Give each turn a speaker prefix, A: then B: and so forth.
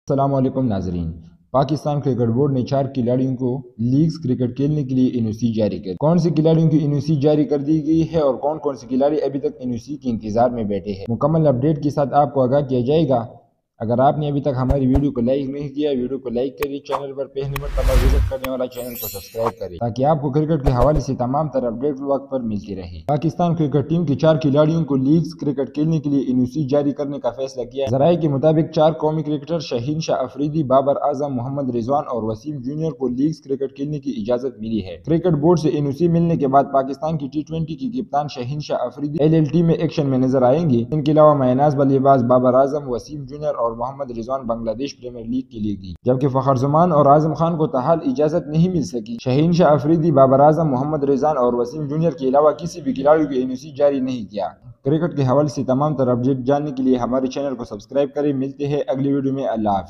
A: السلام علیکم ناظرین۔ پاکستان کرکٹ بورڈ نے 4 کھلاڑیوں کو لیگز کرکٹ کھیلنے کے لیے این او سی جاری کر دی۔ کون سے کھلاڑیوں کی این او سی جاری کر دی گئی ہے اور کون سے کھلاڑی ابھی تک این او سی کے انتظار میں بیٹھے ہیں، مکمل اپڈیٹ کے ساتھ آپ کو آگاہ کیا جائے گا۔ اگر آپ نے ابھی تک ہماری ویڈیو کو لائک نہیں کیا، ویڈیو کو لائک کریں، چینل پر پہلی مرتبہ وزٹ کرنے والا چینل کو سبسکرائب کریں تاکہ آپ کو کرکٹ کے حوالے سے تمام تر اپڈیٹ وقت پر ملتی رہے۔ پاکستان کرکٹ ٹیم کے 4 کھلاڑیوں کو لیگز کرکٹ کھیلنے کے لیے این او سی جاری کرنے کا فیصلہ کیا ہے۔ ذرائع کے مطابق 4 قومی کرکٹر شہین شاہ افریدی، بابر اعظم، محمد رضوان اور وسیم جونیئر کو لیگز کرکٹ کھیلنے کی اجازت ملی ہے۔ کرکٹ بورڈ سے این او سی ملنے کے بعد پاکستان کی ٹی 20 کی کپتان شہین شاہ افریدی ایل ایل ٹی میں ایکشن میں نظر آئیں گے۔ ان کے علاوہ ماہ ناز بلے باز بابر اعظم، وسیم جونیئر اور محمد رضوان بنگلہ دیش پریمیئر لیگ کے لیے گئی، جبکہ فخر زمان اور اعظم خان کو تاحال اجازت نہیں مل سکی۔ شہین شاہ افریدی، بابر اعظم، محمد رضوان اور وسیم جونیئر کے علاوہ کسی بھی کھلاڑی کو این او سی جاری نہیں کیا۔ کرکٹ کے حوالے سے تمام تر اپڈیٹ جاننے کے لیے ہمارے چینل کو سبسکرائب کریں۔ ملتے ہیں اگلی ویڈیو میں۔ اللہ حافظ۔